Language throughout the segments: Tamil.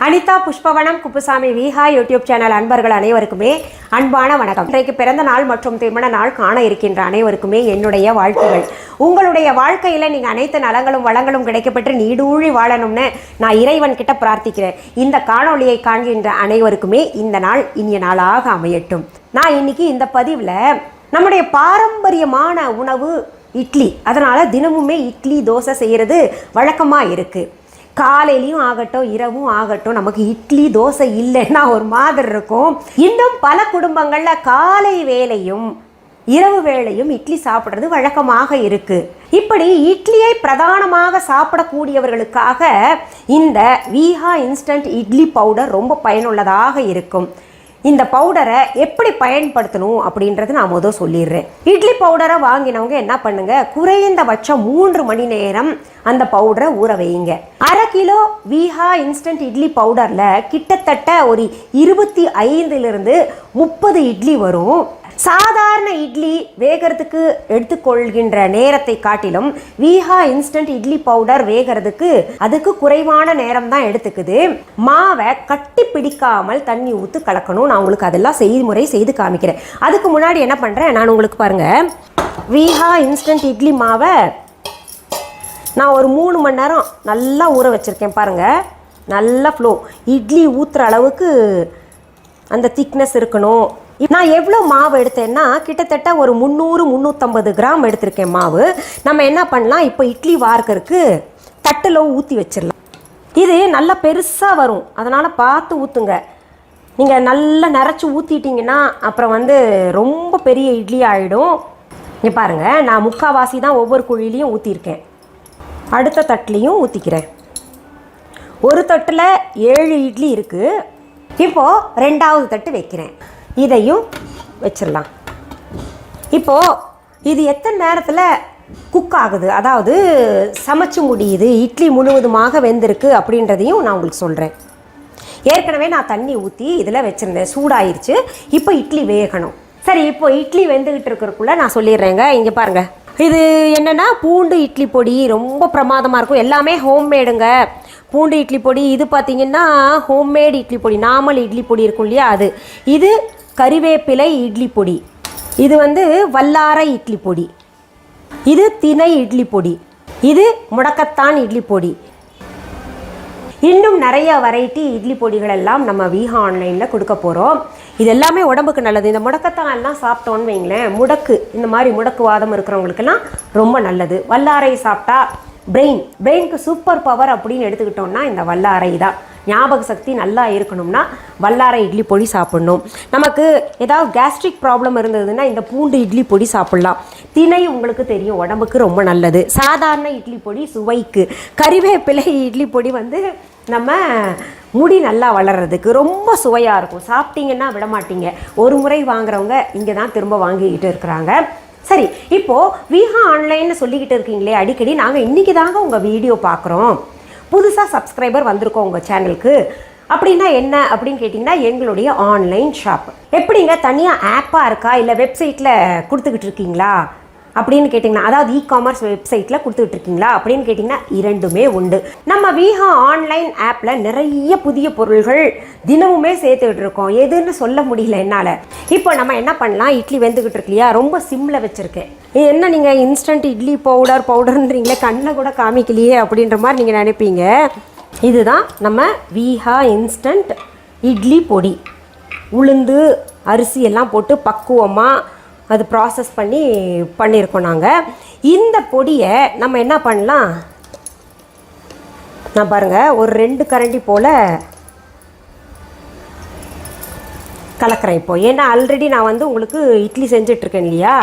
அனிதா புஷ்பவனம்குப்புசாமி விஹா யூடியூப் சேனல் அன்பர்கள் அனைவருக்குமே அன்பான வணக்கம். இன்றைக்கு பிறந்த நாள் மற்றும் திருமண நாள் காண இருக்கின்ற அனைவருக்குமே என்னுடைய வாழ்த்துகள். உங்களுடைய வாழ்க்கையில் நீங்கள் அனைத்து நலங்களும் வளங்களும் கிடைக்கப்பெற்று நீடூழி வாழணும்னு நான் இறைவன் கிட்ட பிரார்த்திக்கிறேன். இந்த காணொளியை காண்கின்ற அனைவருக்குமே இந்த நாள் இனிய நாளாக அமையட்டும். நான் இன்னைக்கு இந்த பதிவில் நம்முடைய பாரம்பரியமான உணவு இட்லி, அதனால் தினமுமே இட்லி தோசை செய்கிறது வழக்கமாக இருக்குது. காலையிலையும் ஆகட்டும் இரவும் ஆகட்டும் நமக்கு இட்லி தோசை இல்லைன்னா ஒரு மாதிரி இருக்கும். இன்னும் பல குடும்பங்களில் காலை வேளையும் இரவு வேளையும் இட்லி சாப்பிட்றது வழக்கமாக இருக்குது. இப்படி இட்லியை பிரதானமாக சாப்பிடக்கூடியவர்களுக்காக இந்த விஹா இன்ஸ்டன்ட் இட்லி பவுடர் ரொம்ப பயனுள்ளதாக இருக்கும். இந்த பவுடரை எப்படி பயன்படுத்தணும் அப்படின்றது நான் முதல் சொல்லிடுறேன். இட்லி பவுடரை வாங்கினவங்க என்ன பண்ணுங்க, குறைந்தபட்சம் 3 மணி நேரம் அந்த பவுடரை ஊற வையுங்க. 1/2 கிலோ விஹா இன்ஸ்டன்ட் இட்லி பவுடரில் கிட்டத்தட்ட ஒரு 25 to 30 இட்லி வரும். சாதாரண இட்லி வேகிறதுக்கு எடுத்துக்கொள்கின்ற நேரத்தை காட்டிலும் விஹா இன்ஸ்டன்ட் இட்லி பவுடர் வேகிறதுக்கு அதுக்கு குறைவான நேரம் தான் எடுத்துக்குது. மாவை கட்டி பிடிக்காமல் தண்ணி ஊற்றி கலக்கணும். நான் உங்களுக்கு அதெல்லாம் செய்முறை செய்து காமிக்கிறேன். அதுக்கு முன்னாடி என்ன பண்ணுறேன், நான் உங்களுக்கு பாருங்கள், விஹா இன்ஸ்டன்ட் இட்லி மாவை நான் ஒரு 3 மணி நேரம் நல்லா ஊற வச்சுருக்கேன். பாருங்கள், நல்லா ஃப்ளோ, இட்லி ஊற்றுற அளவுக்கு அந்த திக்னஸ் இருக்கணும். நான் எவ்வளோ மாவு எடுத்தேன்னா கிட்டத்தட்ட ஒரு 300-350 கிராம் எடுத்திருக்கேன் மாவு. நம்ம என்ன பண்ணலாம், இப்போ இட்லி வார்க்கறதுக்கு தட்டில் ஊற்றி வச்சிடலாம். இது நல்லா பெருசாக வரும், அதனால் பார்த்து ஊற்றுங்க. நீங்கள் நல்லா நிறச்சி ஊற்றிட்டிங்கன்னா அப்புறம் ரொம்ப பெரிய இட்லி ஆகிடும். இங்கே பாருங்கள், நான் முக்கால்வாசி தான் ஒவ்வொரு குழிலையும் ஊற்றிருக்கேன். அடுத்த தட்டுலையும் ஊற்றிக்கிறேன். ஒரு தட்டில் 7 இட்லி இருக்குது. இப்போது 2வது தட்டு வைக்கிறேன். இதையும் வச்சிடலாம். இப்போது இது எத்தனை நேரத்தில் குக் ஆகுது, அதாவது சமைச்சு முடியுது, இட்லி முழுவதுமாக வெந்திருக்கு அப்படின்றதையும் நான் உங்களுக்கு சொல்கிறேன். ஏற்கனவே நான் தண்ணி ஊற்றி இதில் வச்சுருந்தேன், சூடாயிருச்சு. இப்போ இட்லி வேகணும். சரி, இப்போ இட்லி வெந்துக்கிட்டு இருக்கிறதுக்குள்ளே நான் சொல்லிடுறேங்க. இங்கே பாருங்கள், இது என்னென்னா பூண்டு இட்லி பொடி ரொம்ப பிரமாதமாக இருக்கும். எல்லாமே ஹோம்மேடுங்க. பூண்டு இட்லி பொடி இது பார்த்திங்கன்னா ஹோம்மேட் இட்லி பொடி, நார்மல் இட்லி பொடி இருக்கும் இல்லையா அது. இது கறிவேப்பிலை இட்லி பொடி, இது வல்லாரை இட்லி பொடி, இது திணை இட்லி பொடி, இது முடக்கத்தான் இட்லி பொடி. இன்னும் நிறைய வெரைட்டி இட்லி பொடிகள் எல்லாம் நம்ம விஹா ஆன்லைனில் கொடுக்க போகிறோம். இது எல்லாமே உடம்புக்கு நல்லது. இந்த முடக்கத்தான் எல்லாம் சாப்பிட்டோன்னு வைங்களேன், இந்த மாதிரி முடக்குவாதம் இருக்கிறவங்களுக்கெல்லாம் ரொம்ப நல்லது. வல்லாரை சாப்பிட்டா பிரெயினுக்கு சூப்பர் பவர் அப்படின்னு எடுத்துக்கிட்டோம்னா இந்த வல்லாரை தான். ஞாபக சக்தி நல்லா இருக்கணும்னா வல்லாரை இட்லி பொடி சாப்பிட்ணும். நமக்கு ஏதாவது கேஸ்ட்ரிக் ப்ராப்ளம் இருந்ததுன்னா இந்த பூண்டு இட்லி பொடி சாப்பிட்லாம். திணை உங்களுக்கு தெரியும், உடம்புக்கு ரொம்ப நல்லது. சாதாரண இட்லி பொடி சுவைக்கு. கறிவேப்பிலை இட்லி பொடி நம்ம முடி நல்லா வளர்கிறதுக்கு ரொம்ப சுவையாக இருக்கும். சாப்பிட்டீங்கன்னா விடமாட்டீங்க. ஒரு முறை வாங்குறவங்க இங்கே தான் திரும்ப வாங்கிக்கிட்டு இருக்கிறாங்க. சரி, இப்போது விஹா ஆன்லைன்னு சொல்லிக்கிட்டு இருக்கீங்களே அடிக்கடி, நாங்கள் இன்றைக்கி தாங்க உங்கள் வீடியோ பார்க்குறோம், புதுசாக சப்ஸ்கிரைபர் வந்திருக்கோம் உங்கள் சேனலுக்கு அப்படின்னா என்ன அப்படின்னு கேட்டிங்கன்னா, எங்களுடைய ஆன்லைன் ஷாப். எப்படிங்க, தனியாக ஆப்பாக இருக்கா இல்லை வெப்சைட்டில் கொடுத்துக்கிட்டு இருக்கீங்களா அப்படின்னு கேட்டிங்கன்னா, அதாவது இ-காமர்ஸ் வெப்சைட்டில் கொடுத்துக்கிட்டு இருக்கீங்களா அப்படின்னு கேட்டிங்கன்னா, 2மே உண்டு. நம்ம விஹா ஆன்லைன் ஆப்பில் நிறைய புதிய பொருள்கள் தினமுமே சேர்த்துக்கிட்டு இருக்கோம். எதுன்னு சொல்ல முடியல என்னால். இப்போ நம்ம என்ன பண்ணலாம், இட்லி வெந்துக்கிட்டு இருக்கு இல்லையா, ரொம்ப சிம்மில் வச்சுருக்கேன். என்ன நீங்கள் இன்ஸ்டன்ட் இட்லி பவுடர்ன்றீங்களே, கண்ணை கூட காமிக்கலையே அப்படின்ற மாதிரி நீங்கள் நினைப்பீங்க. இதுதான் நம்ம விஹா இன்ஸ்டன்ட் இட்லி பொடி. உளுந்து அரிசி எல்லாம் போட்டு பக்குவமாக அது ப்ராசஸ் பண்ணியிருக்கோம் நாங்கள். இந்த பொடியை நம்ம என்ன பண்ணலாம், நான் பாருங்கள் ஒரு 2 கரண்டி போல் கலக்கிறேன் இப்போ. ஏன்னா ஆல்ரெடி நான் உங்களுக்கு இட்லி செஞ்சிட்ருக்கேன் இல்லையா,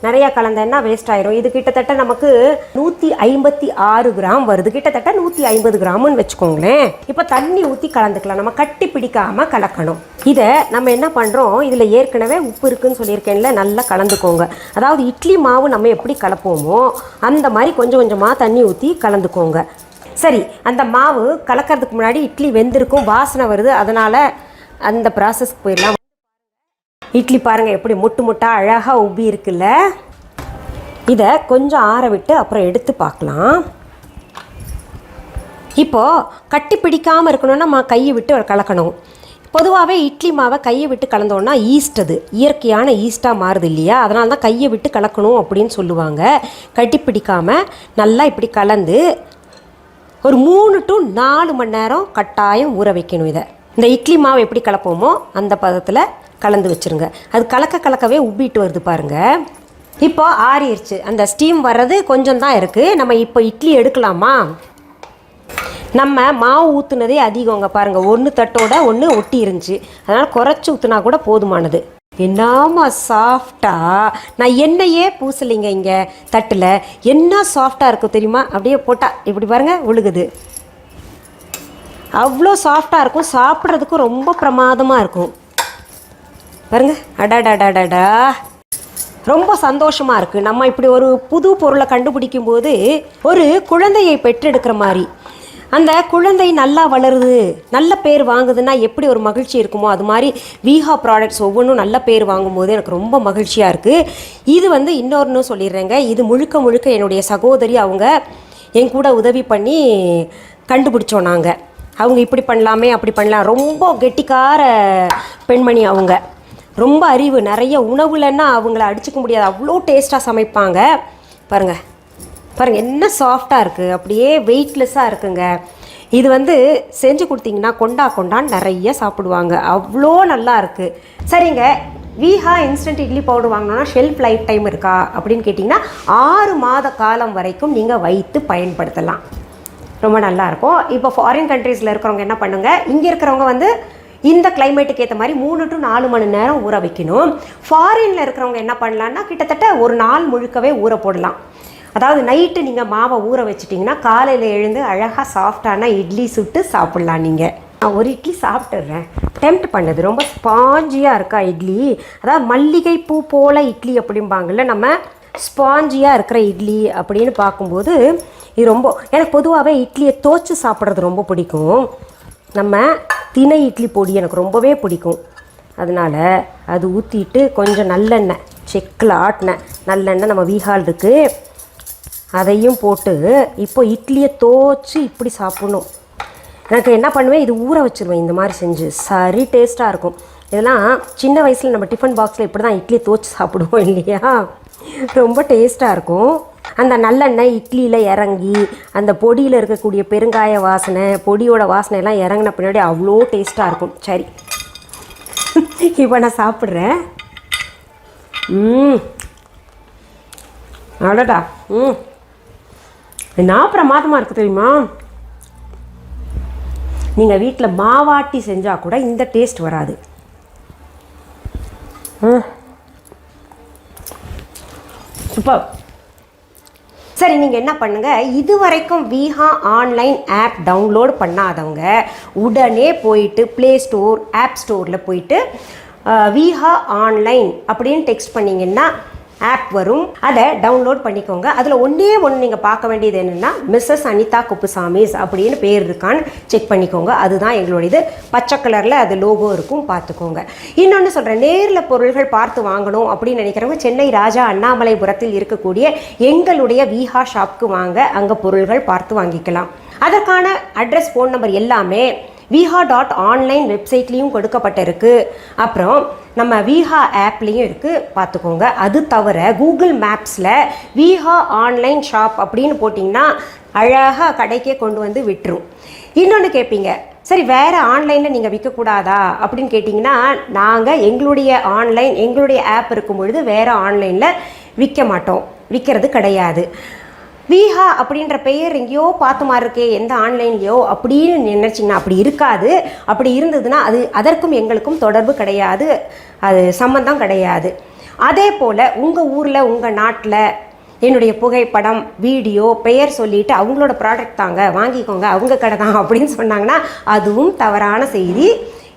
நிறையா கலந்தேன்னா வேஸ்ட் ஆயிரும். இது கிட்டத்தட்ட நமக்கு 156 கிராம் வருது, கிட்டத்தட்ட 150 கிராம்னு வச்சுக்கோங்களேன். இப்போ தண்ணி ஊற்றி கலந்துக்கலாம். நம்ம கட்டி பிடிக்காமல் கலக்கணும். இதை நம்ம என்ன பண்ணுறோம், இதில் ஏற்கனவே உப்பு இருக்குதுன்னு சொல்லியிருக்கேன்ல, நல்லா கலந்துக்கோங்க. அதாவது இட்லி மாவு நம்ம எப்படி கலப்போமோ அந்த மாதிரி கொஞ்சம் கொஞ்சமாக தண்ணி ஊற்றி கலந்துக்கோங்க. சரி, அந்த மாவு கலக்கிறதுக்கு முன்னாடி இட்லி வெந்திருக்கும், வாசனை வருது, அதனால் அந்த ப்ராசஸ்க்கு போயிடலாம். இட்லி பாருங்கள் எப்படி முட்டு முட்டாக அழகாக உப்பி இருக்குல்ல. இதை கொஞ்சம் ஆற விட்டு அப்புறம் எடுத்து பார்க்கலாம். இப்போது கட்டி பிடிக்காமல் இருக்கணும்னா நம்ம கையை விட்டு கலக்கணும். பொதுவாகவே இட்லி மாவை கையை விட்டு கலந்தோன்னா ஈஸ்ட், அது இயற்கையான ஈஸ்ட்டாக மாறுது இல்லையா, அதனால தான் கையை விட்டு கலக்கணும் அப்படின்னு சொல்லுவாங்க. கட்டி பிடிக்காமல் நல்லா இப்படி கலந்து ஒரு 3 to 4 மணி நேரம் கட்டாயம் ஊற வைக்கணும். இதை இந்த இட்லி மாவு எப்படி கலப்போமோ அந்த பதத்தில் கலந்து வச்சுருங்க. அது கலக்கவே உப்பிட்டு வருது பாருங்கள். இப்போ ஆறிடுச்சு, அந்த ஸ்டீம் வர்றது கொஞ்சம் தான் இருக்குது. நம்ம இப்போ இட்லி எடுக்கலாமா? நம்ம மாவு ஊற்றுனதே அதிகங்க பாருங்கள், 1 தட்டோட 1 ஒட்டி இருந்துச்சு, அதனால் குறைச்சி ஊற்றுனா கூட போதுமானது. என்னாமா சாஃப்டாக, நான் எண்ணெயே பூசலைங்க இங்கே தட்டில், என்ன சாஃப்டாக இருக்கும் தெரியுமா? அப்படியே போட்டால் இப்படி பாருங்கள் உழுகுது, அவ்வளோ சாஃப்டாக இருக்கும். சாப்பிட்றதுக்கும் ரொம்ப பிரமாதமாக இருக்கும் பாருங்க. அடாடாடாடாடா, ரொம்ப சந்தோஷமாக இருக்குது. நம்ம இப்படி ஒரு புது பொருளை கண்டுபிடிக்கும் போது ஒரு குழந்தையை பெற்றெடுக்கிற மாதிரி, அந்த குழந்தை நல்லா வளருது, நல்ல பேர் வாங்குதுன்னா எப்படி ஒரு மகிழ்ச்சி இருக்குமோ அது மாதிரி வீஹா ப்ராடக்ட்ஸ் ஒவ்வொன்றும் நல்ல பேர் வாங்கும்போது எனக்கு ரொம்ப மகிழ்ச்சியாக இருக்குது. இது இன்னொன்று சொல்லிடுறேங்க, இது முழுக்க என்னுடைய சகோதரி அவங்க என் கூட உதவி பண்ணி கண்டுபிடிச்சோம் நாங்கள். அவங்க இப்படி பண்ணலாமே அப்படி பண்ணலாம், ரொம்ப கெட்டிக்கார பெண்மணி அவங்க, ரொம்ப அறிவு நிறைய. உணவுலன்னா அவங்கள அடிச்சுக்க முடியாது, அவ்வளோ டேஸ்ட்டாக சமைப்பாங்க. பாருங்கள் என்ன சாஃப்டாக இருக்குது, அப்படியே வெயிட்லெஸ்ஸாக இருக்குங்க. இது செஞ்சு கொடுத்தீங்கன்னா கொண்டான்னு நிறைய சாப்பிடுவாங்க, அவ்வளோ நல்லா இருக்குது. சரிங்க, வீஹா இன்ஸ்டன்ட் இட்லி பவுடர் வாங்கினோன்னா ஷெல்ஃப் லைஃப் டைம் இருக்கா அப்படின்னு கேட்டிங்கன்னா 6 மாத காலம் வரைக்கும் நீங்கள் வைத்து பயன்படுத்தலாம், ரொம்ப நல்லாயிருக்கும். இப்போ ஃபாரின் கண்ட்ரீஸில் இருக்கிறவங்க என்ன பண்ணுங்கள், இங்கே இருக்கிறவங்க இந்த கிளைமேட்டுக்கு ஏற்ற மாதிரி 3 to 4 மணி நேரம் ஊற வைக்கணும். ஃபாரினில் இருக்கிறவங்க என்ன பண்ணலான்னா கிட்டத்தட்ட ஒரு நாள் முழுக்கவே ஊற போடலாம். அதாவது நைட்டு நீங்கள் மாவை ஊற வச்சிட்டிங்கன்னா காலையில் எழுந்து அழகாக சாஃப்டான இட்லி சுட்டு சாப்பிட்லாம். நீங்கள் நான் ஒரு இட்லி சாப்பிட்டுடுறேன், டெம்ப்ட் பண்ணுது, ரொம்ப ஸ்பாஞ்சியாக இருக்கா இட்லி. அதாவது மல்லிகை பூ போல் இட்லி அப்படிம்பாங்கள்ல, நம்ம ஸ்பாஞ்சியாக இருக்கிற இட்லி அப்படின்னு பார்க்கும்போது இது ரொம்ப, எனக்கு பொதுவாகவே இட்லியை தோச்சு சாப்பிட்றது ரொம்ப பிடிக்கும். நம்ம தினை இட்லி பொடி எனக்கு ரொம்பவே பிடிக்கும், அதனால் அது ஊற்றிட்டு கொஞ்சம் நல்லெண்ணெய், செக்கில் ஆட்டின நல்லெண்ணெய் நம்ம வீஹால் இருக்குது, அதையும் போட்டு இப்போ இட்லியை தோச்சு இப்படி சாப்பிட்ணும். எனக்கு என்ன பண்ணுவேன், இது ஊற வச்சுருவேன் இந்த மாதிரி செஞ்சு, சரி டேஸ்ட்டாக இருக்கும். இதெல்லாம் சின்ன வயசில் நம்ம டிஃபன் பாக்ஸில் இப்படி தான் இட்லியை தோச்சு சாப்பிடுவோம் இல்லையா, ரொம்ப டேஸ்ட்டாக இருக்கும். அந்த நல்லெண்ணெய் இட்லியில் இறங்கி அந்த பொடியில் இருக்கக்கூடிய பெருங்காய வாசனை, பொடியோட வாசனையெல்லாம் இறங்கின பின்னாடி அவ்வளோ டேஸ்ட்டாக இருக்கும். சரி, இப்போ நான் சாப்பிட்றேன். அடடா, என்ன பிரமாதமாக இருக்குது தெரியுமா? நீங்கள் வீட்டில் மாவாட்டி செஞ்சால் கூட இந்த டேஸ்ட் வராது. சூப்பர். சரி, நீங்கள் என்ன பண்ணுங்கள், இது வரைக்கும் வீஹா ஆன்லைன் ஆப் டவுன்லோட் பண்ணாதவங்க உடனே போயிட்டு ப்ளே ஸ்டோர், ஆப் ஸ்டோரில் போயிட்டு வீஹா ஆன்லைன் அப்படின்னு டெக்ஸ்ட் பண்ணிங்கன்னா ஆப் வரும், அதை டவுன்லோட் பண்ணிக்கோங்க. அதில் ஒன்றே நீங்கள் பார்க்க வேண்டியது என்னென்னா மிஸ்ஸஸ் அனிதா குப்புசாமிஸ் அப்படின்னு பேர் இருக்கான்னு செக் பண்ணிக்கோங்க. அதுதான் எங்களுடையது, பச்சை கலரில் அது லோகோ இருக்கும், பார்த்துக்கோங்க. இன்னொன்று சொல்கிறேன், நேரில் பொருள்கள் பார்த்து வாங்கணும் அப்படின்னு நினைக்கிறவங்க சென்னை ராஜா அண்ணாமலைபுரத்தில் இருக்கக்கூடிய எங்களுடைய வீஹா ஷாப்க்கு வாங்க, அங்கே பொருள்கள் பார்த்து வாங்கிக்கலாம். அதற்கான அட்ரஸ், ஃபோன் நம்பர் எல்லாமே வீஹா.ஆன்லைன் வெப்சைட்லேயும் கொடுக்கப்பட்டிருக்கு. அப்புறம் நம்ம வீஹா ஆப்லேயும் இருக்குது, பார்த்துக்கோங்க. அது தவிர கூகுள் மேப்ஸில் வீஹா ஆன்லைன் ஷாப் அப்படின்னு போட்டிங்கன்னா அழகாக கடைக்கே கொண்டு வந்து விட்டுரும். இன்னொன்று கேட்பீங்க, சரி வேறு ஆன்லைனில் நீங்கள் விற்கக்கூடாதா அப்படின்னு கேட்டிங்கன்னா, நாங்கள் எங்களுடைய ஆப் இருக்கும் பொழுது வேறு ஆன்லைனில் விற்க மாட்டோம், விற்கிறது கிடையாது. வீஹா அப்படின்ற பெயர் எங்கேயோ பார்த்த மாதிரி இருக்கே எந்த ஆன்லைன்லையோ அப்படின்னு நினச்சிங்கன்னா அப்படி இருக்காது. அப்படி இருந்ததுன்னா அதற்கும் எங்களுக்கும் தொடர்பு கிடையாது, அது சம்மந்தம் கிடையாது. அதே போல் உங்கள் ஊரில் உங்கள் நாட்டில் என்னுடைய புகைப்படம், வீடியோ, பெயர் சொல்லிவிட்டு அவங்களோட ப்ராடக்ட் தாங்க வாங்கிக்கோங்க, அவங்க கடை தான் அப்படின்னு சொன்னாங்கன்னா அதுவும் தவறான செய்தி.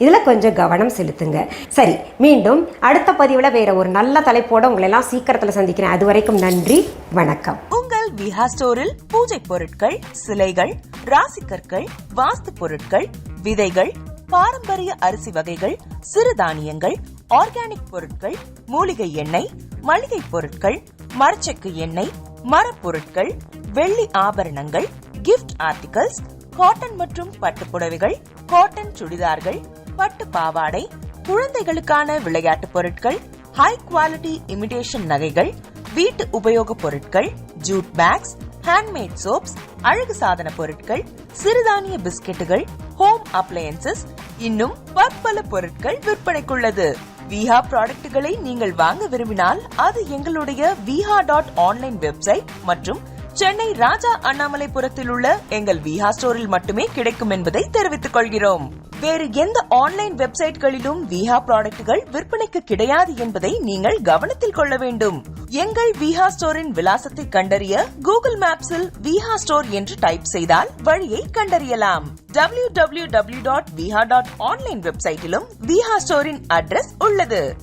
இதில் கொஞ்சம் கவனம் செலுத்துங்க. சரி, மீண்டும் அடுத்த பதிவில் வேறு ஒரு நல்ல தலைப்போடு உங்களை எல்லாம் சீக்கிரத்தில் சந்திக்கிறேன். அது வரைக்கும் நன்றி, வணக்கம். உங்கள் வீஹா ஸ்டோரில் பூஜை பொருட்கள், சிலைகள், ராசிக்கற்கள், வாஸ்து பொருட்கள், விதைகள், பாரம்பரிய அரிசி வகைகள், சிறுதானியங்கள், ஆர்கானிக் பொருட்கள், மூலிகை எண்ணெய், மளிகை பொருட்கள், மரச்செக்கு எண்ணெய், மரப்பொருட்கள், வெள்ளி ஆபரணங்கள், கிஃப்ட் ஆர்டிகல்ஸ், காட்டன் மற்றும் பட்டு புடவைகள், காட்டன் சுடிதார்கள், பட்டு பாவாடை, குழந்தைகளுக்கான விளையாட்டு பொருட்கள், ஹை குவாலிட்டி இமிடேஷன் நகைகள், வீட்டு உபயோக பொருட்கள், ஜூட் பேக்ஸ், ஹேண்ட்மேட் சோப்ஸ், அழகு சாதன பொருட்கள், சிறுதானிய பிஸ்கெட்டுகள், ஹோம் அப்ளையன்சஸ், இன்னும் பற்பல பொருட்கள் விற்பனைக்குள்ளது. விஹா ப்ராடக்ட்களை நீங்கள் வாங்க விரும்பினால் அது எங்களுடைய viha.online வெப்சைட் மற்றும் சென்னை ராஜா அண்ணாமலைபுரத்தில் உள்ள எங்கள் விஹா ஸ்டோரில் மட்டுமே கிடைக்கும் என்பதை தெரிவித்துக் கொள்கிறோம். வேறு எந்த ஆன்லைன் வெப்சைட்களிலும் விஹா ப்ராடக்ட்கள் விற்பனைக்கு கிடையாது என்பதை நீங்கள் கவனத்தில் கொள்ள வேண்டும். எங்கள் விஹா ஸ்டோரின் விலாசத்தை கண்டறிய கூகுள் மேப்ஸில் விஹா ஸ்டோர் என்று டைப் செய்தால் வழியை கண்டறியலாம். www.viha.online வெப்சைட்டிலும் விஹா ஸ்டோரின் அட்ரஸ் உள்ளது.